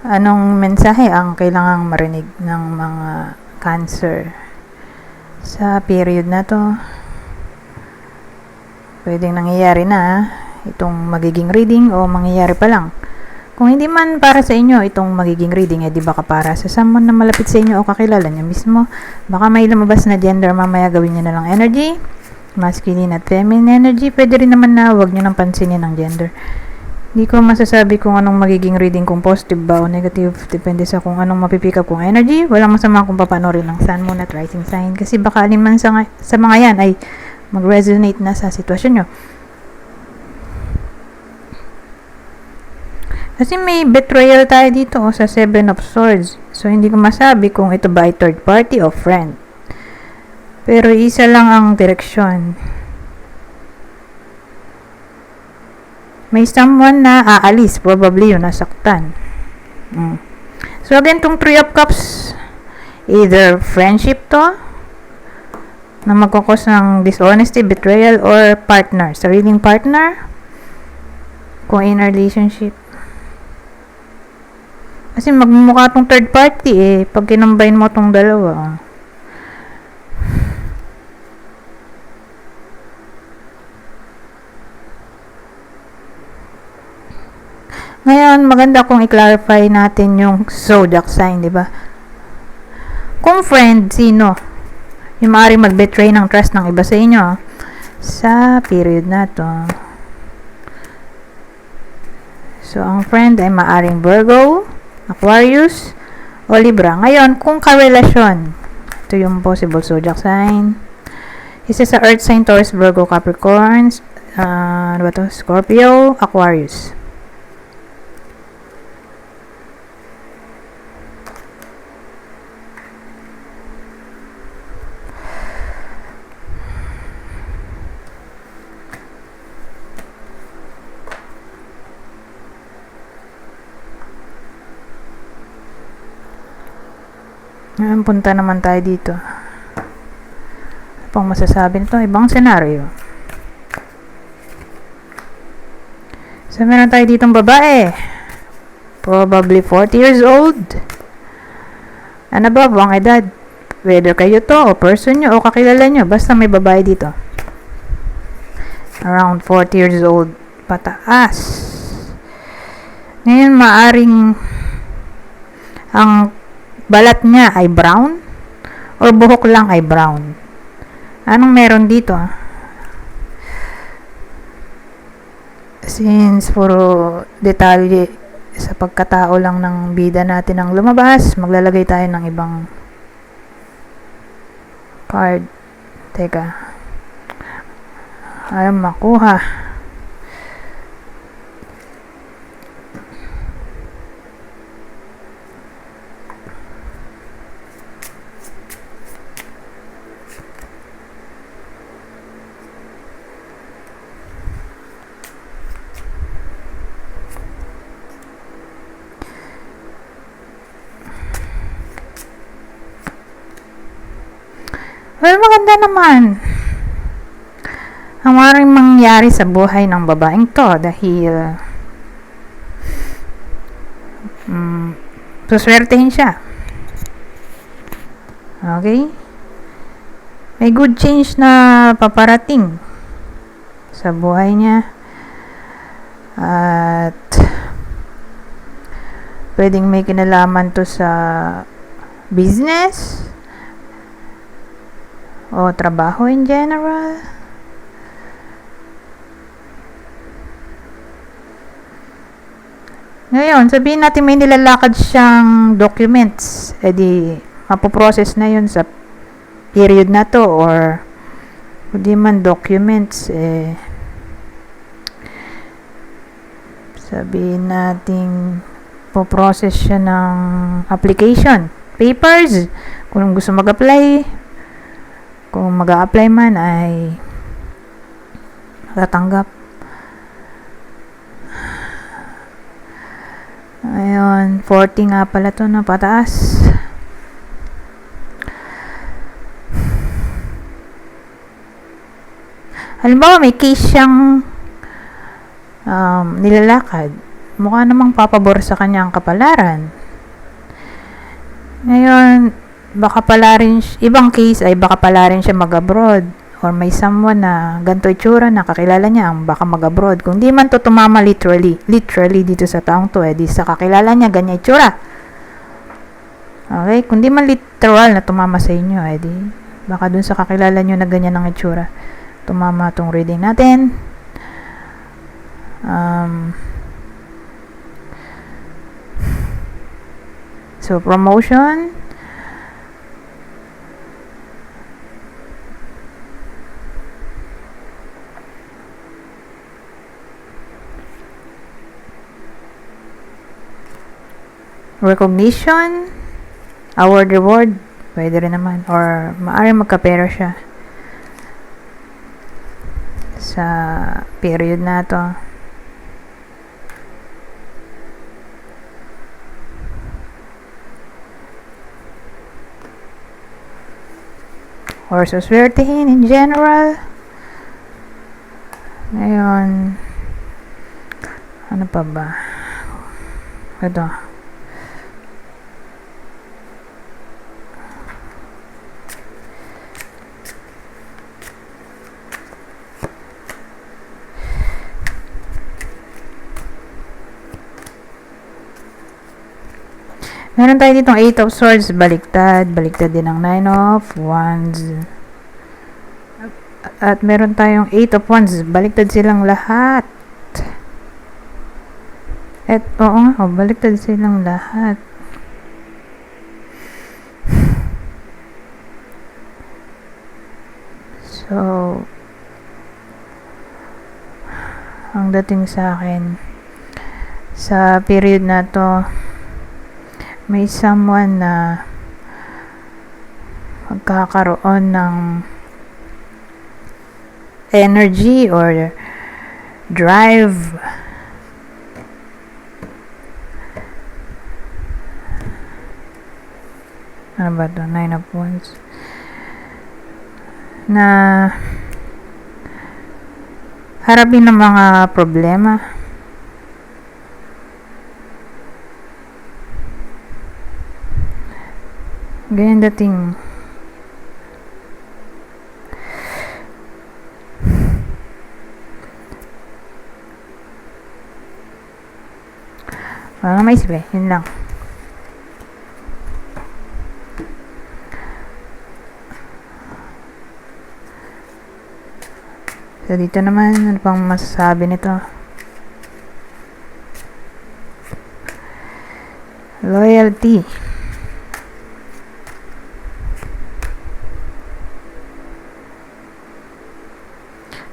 Anong mensahe ang kailangang marinig ng mga Cancer sa period na to? Pwedeng nangyayari na itong magiging reading o mangyayari pa lang. Kung hindi man para sa inyo itong magiging reading, di baka para sa someone na malapit sa inyo o kakilala nyo mismo. Baka may lumabas na gender, mamaya gawin nyo na lang energy, masculine at feminine energy. Pwede rin naman na huwag nyo nang pansinin ang gender. Hindi ko masasabi kung anong magiging reading, kung positive ba o negative. Depende sa kung anong mapipick up kong energy. Walang masama kung papanorin ng Sun, Moon at Rising sign. Kasi baka alin man sa mga yan ay mag-resonate na sa sitwasyon nyo. Kasi may betrayal tayo dito sa Seven of Swords. So, hindi ko masabi kung ito ba ay third party o friend. Pero isa lang ang direksyon. May someone na aalis, probably yun, nasaktan. So again, tong Three of Cups, either friendship to, na magkakos ng dishonesty, betrayal, or partner, sariling partner, kung in a relationship. Kasi magmumukha tong third party pag kinambayin mo tong dalawa. Ngayon, maganda kung i-clarify natin yung zodiac sign, di ba? Kung friend, sino? Yung maaaring mag-betray ng trust ng iba sa inyo sa period na to. So, ang friend ay maaaring Virgo, Aquarius, o Libra. Ngayon, kung karelasyon, ito yung possible zodiac sign. Isa sa Earth sign, Taurus, Virgo, Capricorn, Scorpio, Aquarius. Ngayon, punta naman tayo dito. Ano pang masasabi nito? Ibang senaryo. So, meron tayo ditong babae. Probably 40 years old. And above ang edad. Whether kayo to, o person nyo, o kakilala nyo. Basta may babae dito. Around 40 years old. Pataas. Ngayon, maaring ang balat niya ay brown or buhok lang ay brown. Anong meron dito? Since puro detalye sa pagkatao lang ng bida natin ang lumabas, maglalagay tayo ng ibang card. Teka. Ayaw makuha. Well, maganda naman ang maaaring mangyari sa buhay ng babaeng to dahil suswertehin siya. Okay? May good change na paparating sa buhay niya. At pwedeng may kinalaman to sa business o trabaho in general. Ngayon, sabihin natin may nilalakad siyang documents. Di, mapoprocess na yun sa period na to. Or, hindi man documents, sabihin natin, poprocess siya ng application. Papers, kung gusto mag-apply. Kung mag-a-apply man ay matatanggap. Ayun, 40 nga pala to na pataas. Halimbawa, may case siyang nilalakad. mukha namang papabor sa kanya ang kapalaran. Ngayon, baka pala rin, ibang case ay baka pala rin siya mag-abroad or may someone na ganito itsura na kakilala niya ang baka mag-abroad. Kung di man to tumama literally dito sa taong to, di sa kakilala niya ganyan itsura. Okay? Kung di man literal na tumama sa inyo, di baka dun sa kakilala niyo na ganyan ang itsura. Tumama tong reading natin. So, promotion. Recognition. Award, reward. Pwede rin naman. Or, maaaring magkapera siya sa period na to. Or suswertehin in general. Ngayon, ano pa ba? Ito. Meron tayo ditong 8 of Swords, baliktad. Baliktad din ang 9 of Wands. At meron tayong 8 of Wands, baliktad silang lahat. At oo nga, baliktad silang lahat. So, ang dating sa akin, sa period na to, may someone na magkakaroon ng energy or drive ano ba to? 9 of Wands na harapin ng mga problema. Ganyan dating. Wala may isip yun lang. So, dito naman, ano pang masasabi nito? Loyalty.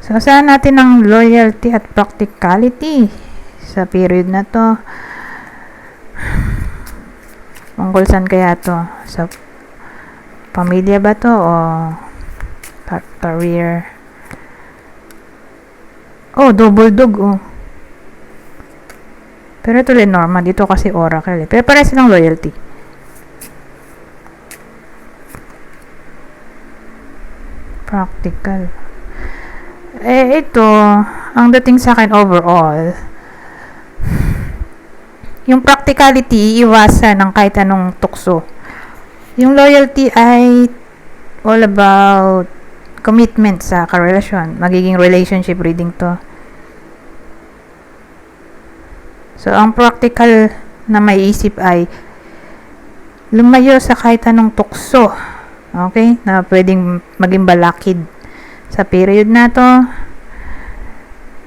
So, saan natin ang loyalty at practicality sa period na to? Tungkol saan kaya to? Sa pamilya ba to o career? Oh, double dog, oh. Pero ito Lenormand, dito kasi Oracle. Pero pare silang loyalty. Practical. Ito, ang dating sa akin overall, yung practicality, iwasan ng kahit anong tukso. Yung loyalty ay all about commitment sa karelasyon. Magiging relationship reading to. So, ang practical na maiisip ay lumayo sa kahit anong tukso. Okay? Na pwedeng maging balakid sa period na to.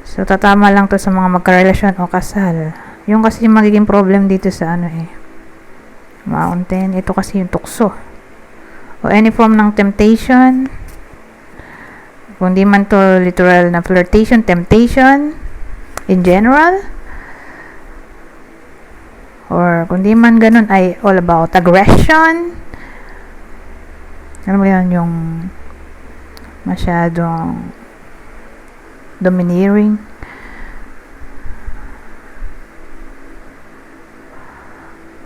So, tatama lang to sa mga magkarelasyon o kasal. Yung kasi magiging problem dito sa mountain. Ito kasi yung tukso. O any form ng temptation. Kung di man to literal na flirtation, temptation in general. Or kung di man ganun ay all about aggression. Alam mo yan, yung masyadong domineering.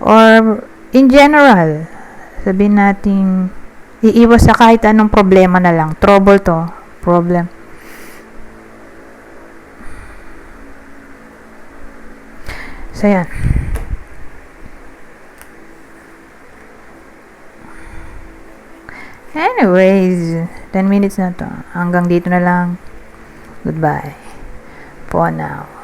Or in general, sabihin natin iiwas sa kahit anong problema na lang. Trouble to. Problem. So, yan. Anyways, 10 minutes na to. Hanggang dito na lang. Goodbye. For now.